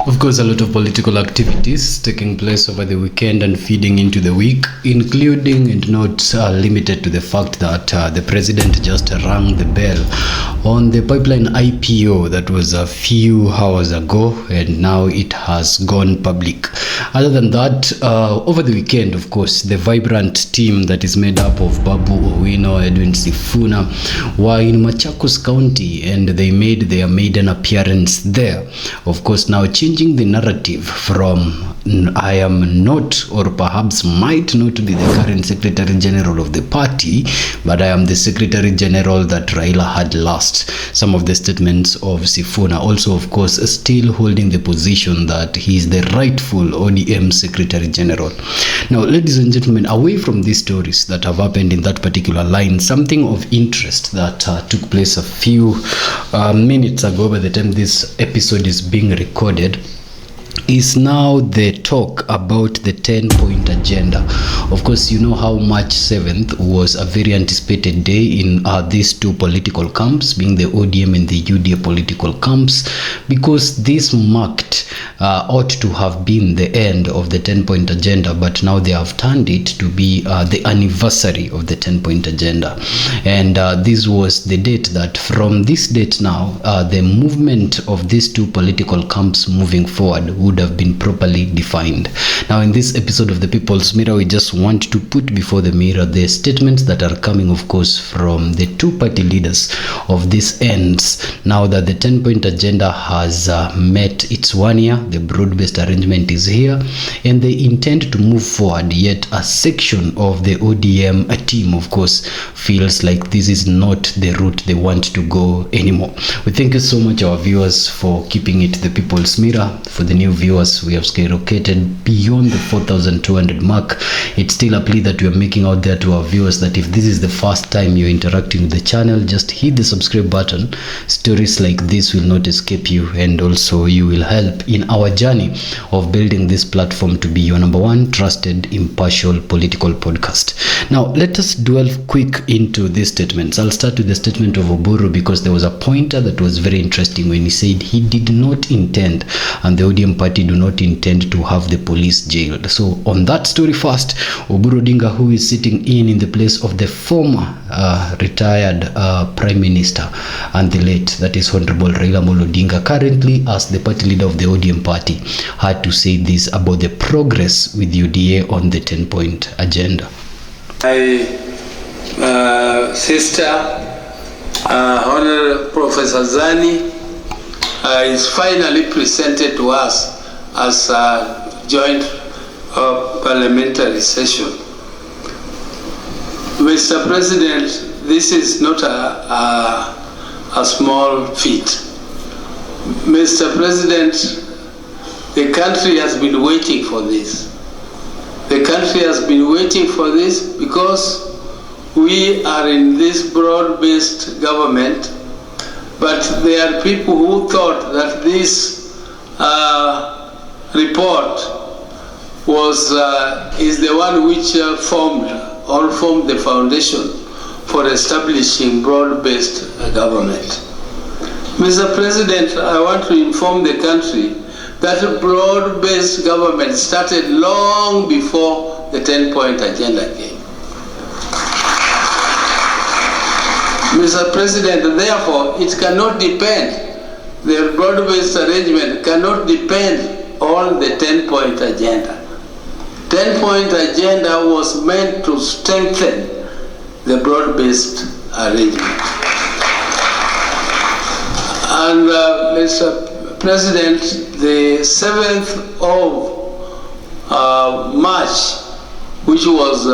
Of course, a lot of political activities taking place over the weekend and feeding into the week, including and not limited to the fact that the president just rang the bell on the pipeline IPO that was a few hours ago, and now it has gone public. Other than that, over the weekend, of course, the vibrant team that is made up of Babu Owino, Edwin Sifuna were in Machakos County, and they made their maiden appearance there. Of course, now changing the narrative from I am not, or perhaps might not be, the current Secretary General of the party, but I am the Secretary General that Raila had last. Some of the statements of Sifuna also, of course, still holding the position that he is the rightful ODM Secretary General. Now, ladies and gentlemen, away from these stories that have happened in that particular line, something of interest that took place a few minutes ago by the time this episode is being recorded is now the talk about the 10-point agenda. Of course, you know how March 7th was a very anticipated day in these two political camps, being the ODM and the UDA political camps, because this marked ought to have been the end of the 10-point agenda, but now they have turned it to be the anniversary of the 10-point agenda. And this was the date that from this date now, the movement of these two political camps moving forward would have been properly defined. Now, in this episode of the People's Mirror, we just want to put before the mirror the statements that are coming, of course, from the two party leaders of these ends. Now that the 10-point agenda has met its 1 year, the broad-based arrangement is here, and they intend to move forward, yet a section of the ODM team, of course, feels like this is not the route they want to go anymore. We thank you so much, our viewers, for keeping it the People's Mirror. For the new viewers, we have skyrocketed beyond the 4,200 mark. It's still a plea that we are making out there to our viewers that if this is the first time you're interacting with the channel, just hit the subscribe button. Stories like this will not escape you, and also you will help in our journey of building this platform to be your #1 trusted, impartial political podcast. Now, let us dwell quick into these statements. I'll start with the statement of Oburu, because there was a pointer that was very interesting when he said he did not intend, and the ODM party do not intend to have the police jailed. So on that story first, Oburu Odinga, who is sitting in the place of the former retired Prime Minister and the late, that is Honorable Raila Amolo Odinga, currently as the party leader of the ODM party, had to say this about the progress with UDA on the 10-point agenda. My sister, Honorable Professor Zani, is finally presented to us as a joint parliamentary session. Mr. President, this is not a small feat. Mr. President, the country has been waiting for this. The country has been waiting for this because we are in this broad-based government, but there are people who thought that this report is the one which formed the foundation for establishing broad-based government. Mr. President, I want to inform the country that broad-based government started long before the 10-point agenda came. Mr. President, therefore, it cannot depend, the broad-based arrangement cannot depend on the 10-point agenda. 10-point agenda was meant to strengthen the broad-based arrangement. And Mr. President, the 7th of March, which was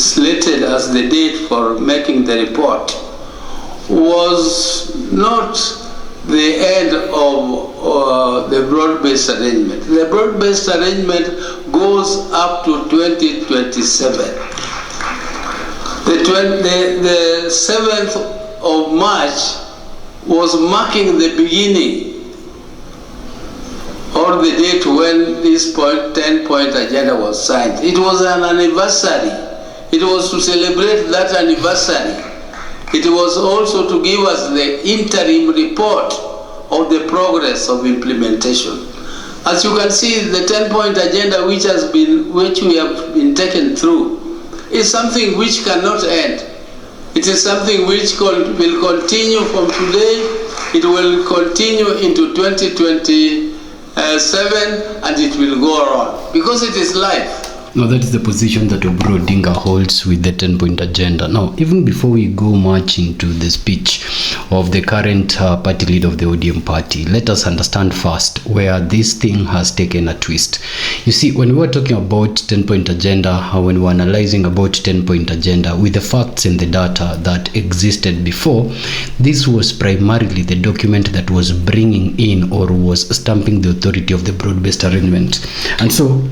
slated as the date for making the report, was not the end of the broad-based arrangement. The broad-based arrangement goes up to 2027. The 7th of March was marking the beginning or the date when this 10-point agenda was signed. It was an anniversary. It was to celebrate that anniversary. It was also to give us the interim report of the progress of implementation. As you can see, the 10-point agenda which we have been taken through is something which cannot end. It is something which will continue from today. It will continue into 2027, and it will go on because it is life. Now, that is the position that Oburu Odinga holds with the 10-point agenda. Now, even before we go much into the speech of the current party leader of the ODM party, let us understand first where this thing has taken a twist. You see, when we were talking about 10-point agenda, when we were analyzing about 10-point agenda with the facts and the data that existed before, this was primarily the document that was bringing in or was stamping the authority of the broad-based arrangement. And so,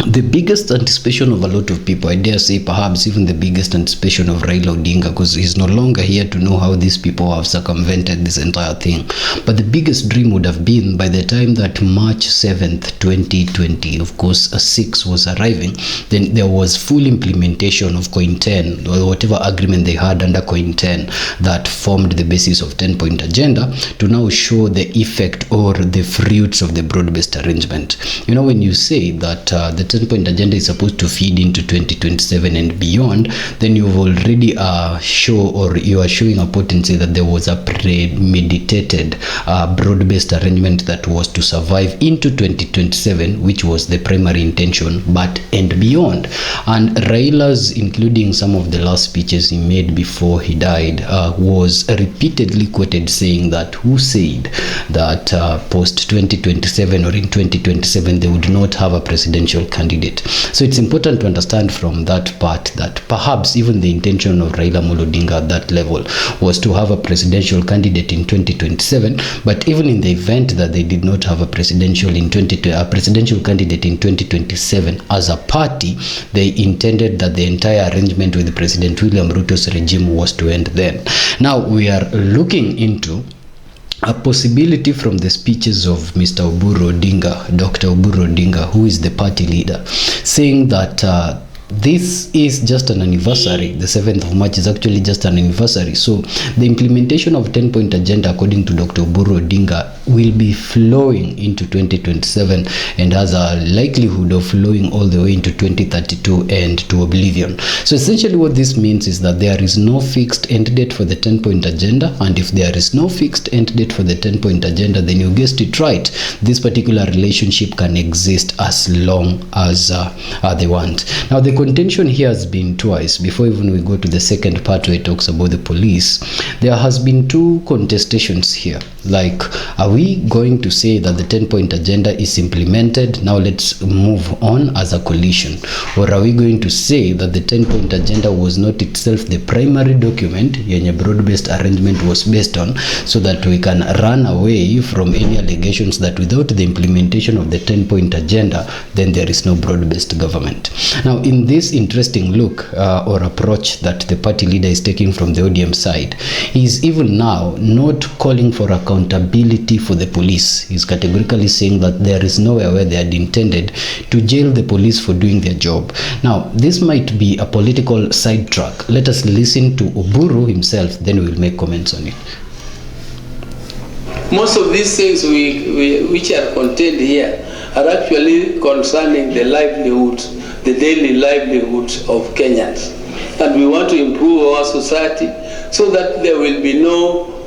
the biggest anticipation of a lot of people, I dare say perhaps even the biggest anticipation of Raila Odinga, because he's no longer here to know how these people have circumvented this entire thing. But the biggest dream would have been by the time that March 7th, 2020, of course, a 6 was arriving, then there was full implementation of Coin 10, or whatever agreement they had under Coin 10 that formed the basis of 10-point agenda, to now show the effect or the fruits of the broad-based arrangement. You know, when you say that the 10-point agenda is supposed to feed into 2027 and beyond, then you've already you are showing a potency that there was a premeditated broad-based arrangement that was to survive into 2027, which was the primary intention, but and beyond. And Raila's, including some of the last speeches he made before he died, was repeatedly quoted saying that who said that post 2027 or in 2027 they would not have a presidential candidate. So it's important to understand from that part that perhaps even the intention of Raila Odinga at that level was to have a presidential candidate in 2027, but even in the event that they did not have a presidential candidate in 2027, as a party, they intended that the entire arrangement with President William Ruto's regime was to end then. Now we are looking into a possibility from the speeches of Mr. Oburu Odinga, Dr. Oburu Odinga, who is the party leader, saying that this is just an anniversary. The 7th of March is actually just an anniversary. So the implementation of 10-point agenda, according to Dr. Oburu Odinga, will be flowing into 2027 and has a likelihood of flowing all the way into 2032 and to oblivion. So essentially what this means is that there is no fixed end date for the 10-point agenda, and if there is no fixed end date for the 10-point agenda, then you guessed it right, this particular relationship can exist as long as they want. Now the contention here has been twice. Before even we go to the second part where it talks about the police, there has been two contestations here. Like, are we going to say that the 10-point agenda is implemented, now let's move on as a coalition? Or are we going to say that the 10-point agenda was not itself the primary document yenye broad-based arrangement was based on, so that we can run away from any allegations that without the implementation of the 10-point agenda, then there is no broad-based government? Now, in this interesting look or approach that the party leader is taking from the ODM side, he is even now not calling for accountability for the police. He's categorically saying that there is nowhere where they had intended to jail the police for doing their job. Now, this might be a political sidetrack. Let us listen to Oburu himself, then we'll make comments on it. Most of these things which are contained here are actually concerning the livelihoods, the daily livelihoods of Kenyans. And we want to improve our society so that there will be no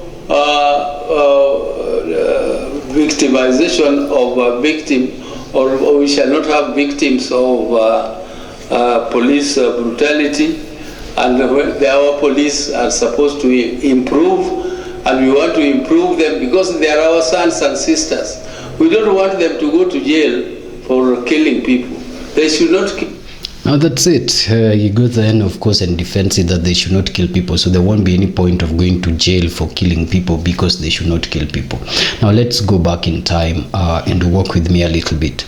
victimization of a victim, or we shall not have victims of police brutality. And our police are supposed to improve, and we want to improve them because they are our sons and sisters. We don't want them to go to jail for killing people. They should not kill. Now that's it. He goes then, of course, and defends it that they should not kill people. So there won't be any point of going to jail for killing people because they should not kill people. Now let's go back in time and walk with me a little bit.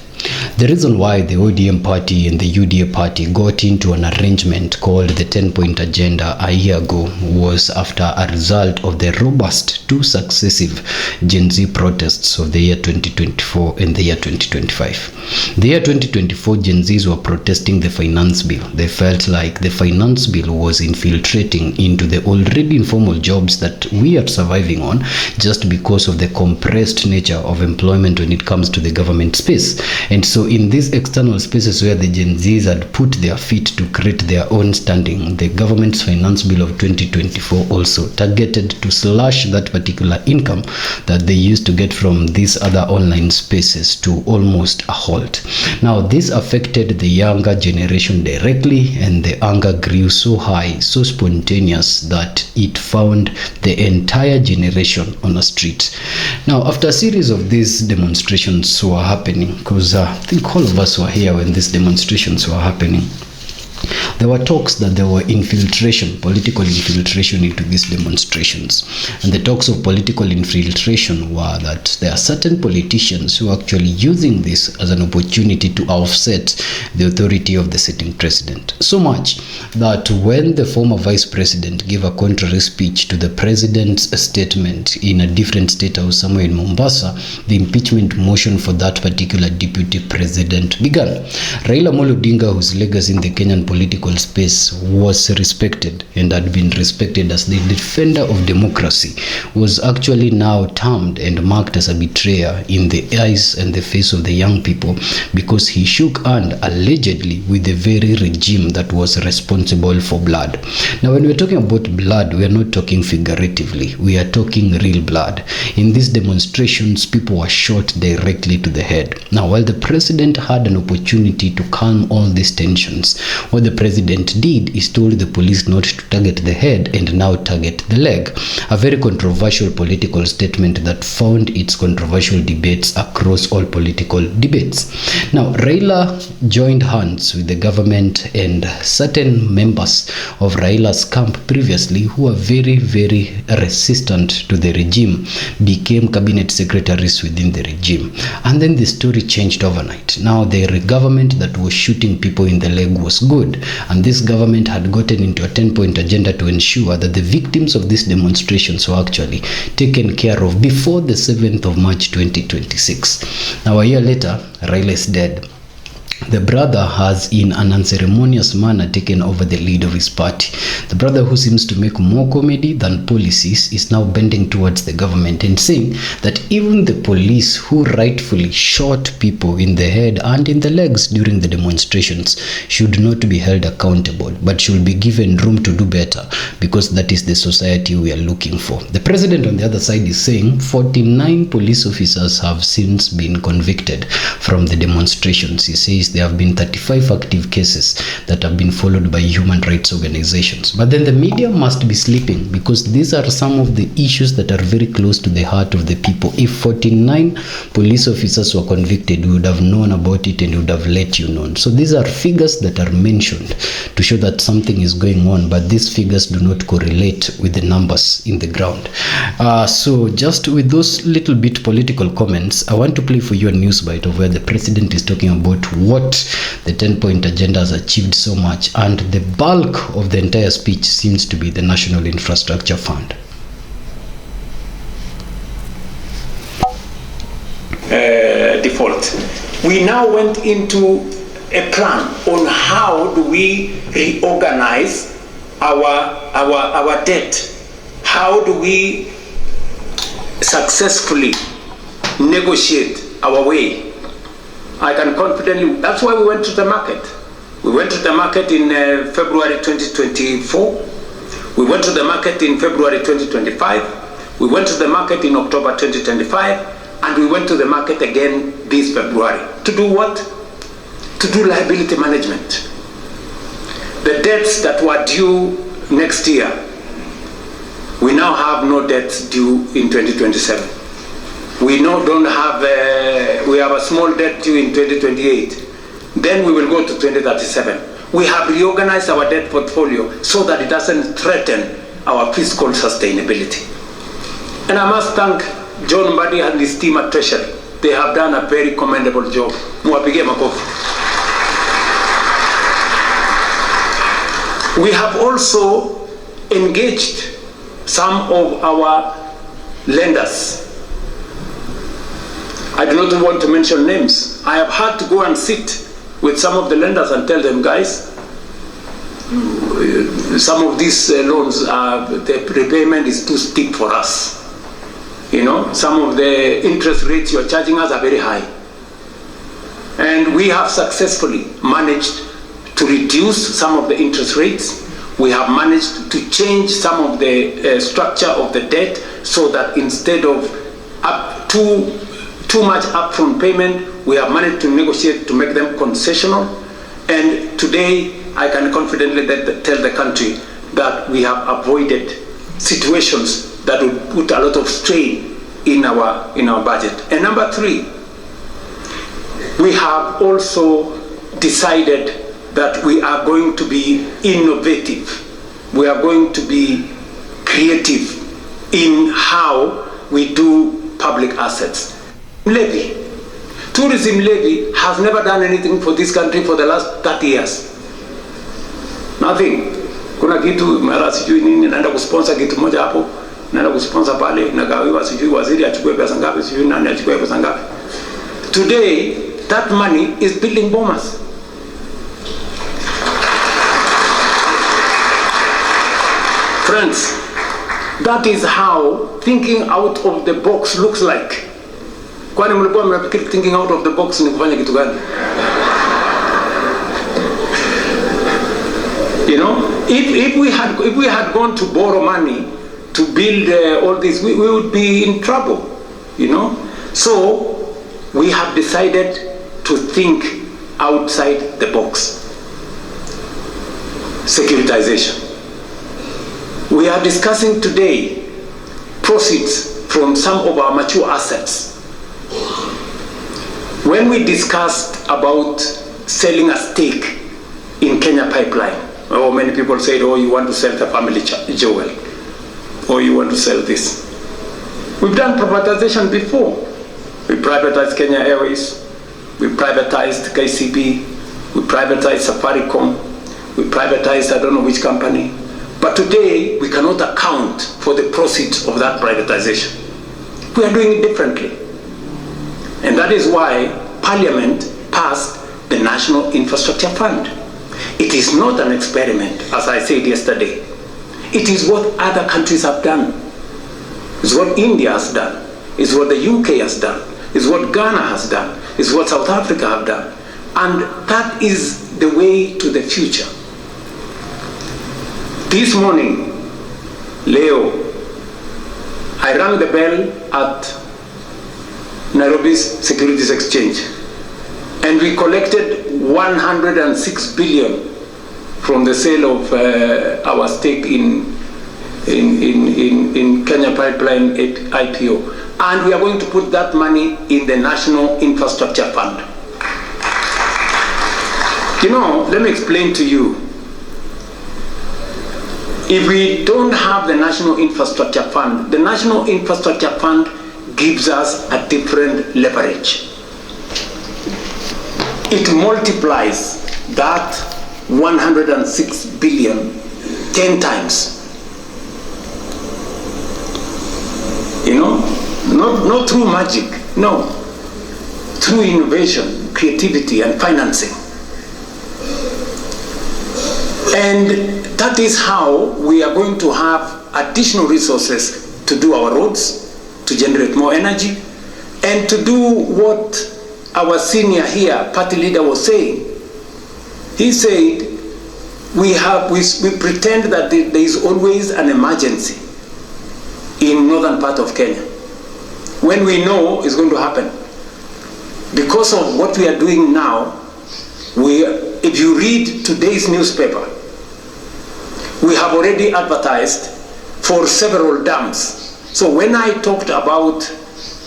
The reason why the ODM party and the UDA party got into an arrangement called the 10-point agenda a year ago was after a result of the robust 2 successive Gen Z protests of the year 2024 and the year 2025. The year 2024, Gen Zs were protesting the finance bill. They felt like the finance bill was infiltrating into the already informal jobs that we are surviving on just because of the compressed nature of employment when it comes to the government space. And so in these external spaces where the Gen Zs had put their feet to create their own standing, the government's finance bill of 2024 also targeted to slash that particular income that they used to get from these other online spaces to almost a halt. Now, this affected the younger generation directly, and the anger grew so high, so spontaneous, that it found the entire generation on the street. Now, after a series of these demonstrations were happening, because I think all of us were here when these demonstrations were happening, there were talks that there were political infiltration into these demonstrations. And the talks of political infiltration were that there are certain politicians who are actually using this as an opportunity to offset the authority of the sitting president. So much that when the former vice president gave a contrary speech to the president's statement in a different state house somewhere in Mombasa, the impeachment motion for that particular deputy president began. Raila Amolo Odinga, whose legacy in the Kenyan political space was respected and had been respected as the defender of democracy, was actually now termed and marked as a betrayer in the eyes and the face of the young people because he shook hand allegedly with the very regime that was responsible for blood. Now, when we're talking about blood, we are not talking figuratively. We are talking real blood. In these demonstrations, people were shot directly to the head. Now, while the president had an opportunity to calm all these tensions, what the president did is told the police not to target the head and now target the leg. A very controversial political statement that found its controversial debates across all political debates. Now, Raila joined hands with the government, and certain members of Raila's camp previously who were very, very resistant to the regime became cabinet secretaries within the regime. And then the story changed overnight. Now, the government that was shooting people in the leg was good, and this government had gotten into a 10-point agenda to ensure that the victims of these demonstrations were actually taken care of before the 7th of March 2026. Now, a year later, Raila is dead. The brother has, in an unceremonious manner, taken over the lead of his party. The brother, who seems to make more comedy than policies, is now bending towards the government and saying that even the police who rightfully shot people in the head and in the legs during the demonstrations should not be held accountable, but should be given room to do better, because that is the society we are looking for. The president on the other side is saying 49 police officers have since been convicted from the demonstrations. He says there have been 35 active cases that have been followed by human rights organizations. But then the media must be sleeping, because these are some of the issues that are very close to the heart of the people. If 49 police officers were convicted, we would have known about it and would have let you know. So these are figures that are mentioned to show that something is going on, but these figures do not correlate with the numbers in the ground. So just with those little bit political comments, I want to play for you a news bite of where the president is talking about what the 10-point agenda has achieved so much, and the bulk of the entire speech seems to be the National Infrastructure Fund. Default. We now went into a plan on how do we reorganize our debt. How do we successfully negotiate our way? I can confidently, that's why we went to the market. We went to the market in February 2024. We went to the market in February 2025. We went to the market in October 2025. And we went to the market again this February. To do what? To do liability management. The debts that were due next year, we now have no debts due in 2027. We now don't have, we have a small debt due in 2028. Then we will go to 2037. We have reorganized our debt portfolio so that it doesn't threaten our fiscal sustainability. And I must thank John Mbadi and his team at Treasury they have done a very commendable job. Muwapigie makofi. We have also engaged some of our lenders. I do not want to mention names. I have had to go and sit with some of the lenders and tell them, guys, some of these loans, the repayment is too steep for us. You know, some of the interest rates you are charging us are very high. And we have successfully managed to reduce some of the interest rates. We have managed to change some of the structure of the debt so that instead of too much upfront payment, we have managed to negotiate to make them concessional. And today, I can confidently tell the country that we have avoided situations that would put a lot of strain in our budget. And number 3, we have also decided that we are going to be innovative. We are going to be creative in how we do public assets. Levy. Tourism levy has never done anything for this country for the last 30 years. Nothing. Kuna kitu mara sijui nini naenda kusponsor kitu moja hapo, naenda kusponsor pale, nagawiwa sijui waziri achukue pesa ngapi, sijui nani achukue pesa ngapi. Today, that money is building bombers. Friends, that is how thinking out of the box looks like. Kwani mlikuwa mnafikiri thinking out of the box ni kufanya kitu gani? You know, if we had gone to borrow money to build all this, we would be in trouble. You know, so we have decided to think outside the box. Securitization. We are discussing today proceeds from some of our mature assets. When we discussed about selling a stake in Kenya Pipeline, oh, many people said, oh, you want to sell the family jewel, or you want to sell this. We've done privatization before. We privatized Kenya Airways, we privatized KCB, we privatized Safaricom, we privatized I don't know which company. But today, we cannot account for the proceeds of that privatization. We are doing it differently. And that is why Parliament passed the National Infrastructure Fund. It is not an experiment, as I said yesterday. It is what other countries have done. It's what India has done. It's what the UK has done. It's what Ghana has done. It's what South Africa have done. And that is the way to the future. This morning, Leo, I rang the bell at Nairobi's Securities Exchange, and we collected 106 billion from the sale of our stake in Kenya Pipeline IPO, and we are going to put that money in the National Infrastructure Fund. You know, let me explain to you. If we don't have the National Infrastructure Fund, the National Infrastructure Fund gives us a different leverage. It multiplies that 106 billion 10 times. You know, not through magic, no, through innovation, creativity, and financing. And that is how we are going to have additional resources to do our roads, to generate more energy, and to do what our senior here, party leader, was saying. He said, we pretend that there is always an emergency in northern part of Kenya, when we know it's going to happen. Because of what we are doing now, if you read today's newspaper, we have already advertised for several dams. So when I talked about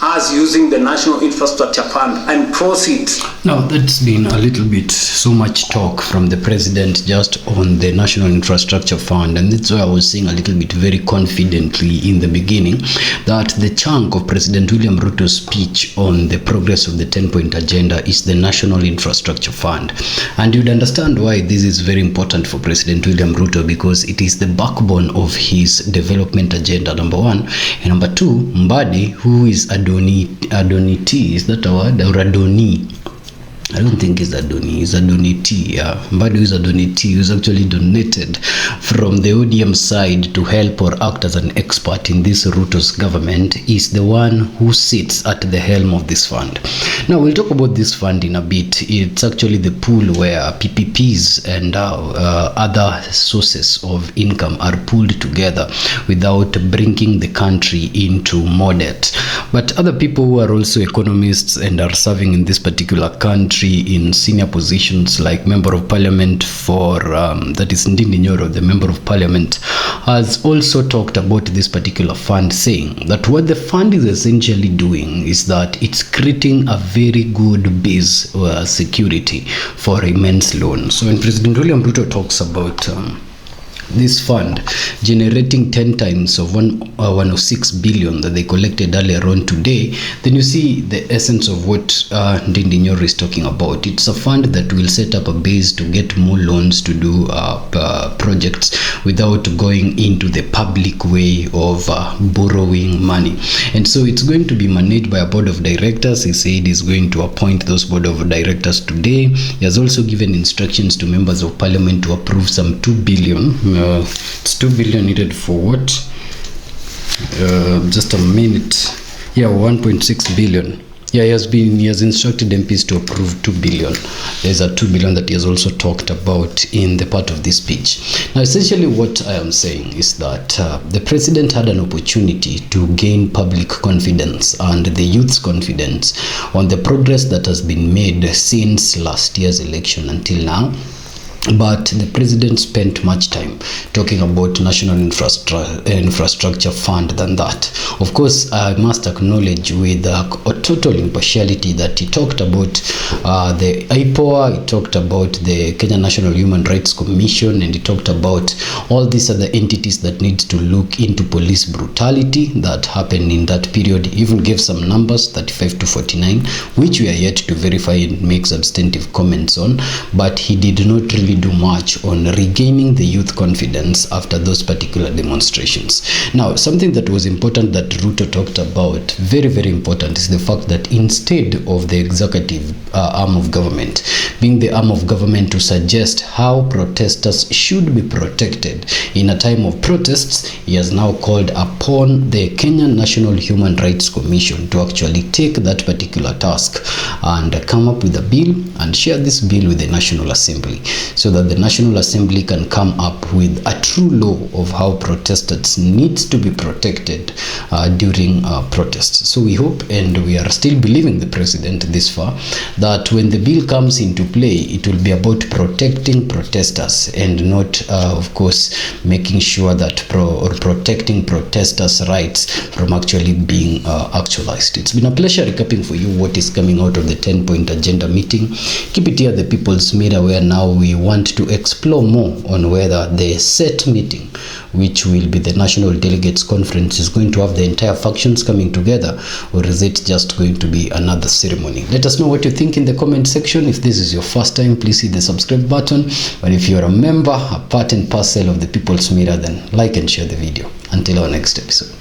us using the National Infrastructure Fund and proceeds. Now, that's been a little bit so much talk from the president just on the National Infrastructure Fund, and that's why I was saying a little bit very confidently in the beginning that the chunk of President William Ruto's speech on the progress of the 10-point agenda is the National Infrastructure Fund. And you'd understand why this is very important for President William Ruto, because it is the backbone of his development agenda, number one. And number two, Mbadi, who is Adoniti, is that a word? Or Adoni? I don't think it's Adoni, it's Adoniti. Mbadi is Adoniti, who's actually donated from the ODM side to help or act as an expert in this Ruto's government, is the one who sits at the helm of this fund. Now, we'll talk about this fund in a bit. It's actually the pool where PPPs and other sources of income are pulled together without bringing the country into more debt. But other people who are also economists and are serving in this particular country in senior positions, like Member of Parliament for, that is Ndindi Nyoro, the Member of Parliament, has also talked about this particular fund, saying that what the fund is essentially doing is that it's creating a very good base security for immense loans. So when President William Ruto talks about this fund generating 10 times of 106 billion that they collected earlier on today, then you see the essence of what Ndindi Nyoro is talking about. It's a fund that will set up a base to get more loans to do projects without going into the public way of borrowing money. And so it's going to be managed by a board of directors. He said he's going to appoint those board of directors today. He has also given instructions to members of parliament to approve some 2 billion. It's 2 billion needed for what? Just a minute. Yeah, 1.6 billion. Yeah, he has instructed MPs to approve 2 billion. There's a 2 billion that he has also talked about in the part of this speech. Now, essentially what I am saying is that the president had an opportunity to gain public confidence and the youth's confidence on the progress that has been made since last year's election until now. But the president spent much time talking about National Infrastructure Fund than that. Of course, I must acknowledge with a total impartiality that he talked about the IPOA, he talked about the Kenya National Human Rights Commission, and he talked about all these other entities that need to look into police brutality that happened in that period. He even gave some numbers, 35 to 49, which we are yet to verify and make substantive comments on, but he did not really do much on regaining the youth confidence after those particular demonstrations. Now, something that was important that Ruto talked about, very, very important, is the fact that instead of the executive arm of government being the arm of government to suggest how protesters should be protected in a time of protests, he has now called upon the Kenya National Human Rights Commission to actually take that particular task and come up with a bill and share this bill with the National Assembly, so that the National Assembly can come up with a true law of how protesters needs to be protected during protests. So we hope, and we are still believing the president this far, that when the bill comes into play, it will be about protecting protesters and not, of course, making sure that protecting protesters' rights from actually being actualized. It's been a pleasure recapping for you what is coming out of the 10-point agenda meeting. Keep it here, the People's Mirror, where now we want to explore more on whether the set meeting, which will be the National Delegates Conference, is going to have the entire factions coming together, or is it just going to be another ceremony? Let us know what you think in the comment section. If this is your first time, please hit the subscribe button. But if you're a member, a part and parcel of the People's Mirror, then like and share the video. Until our next episode.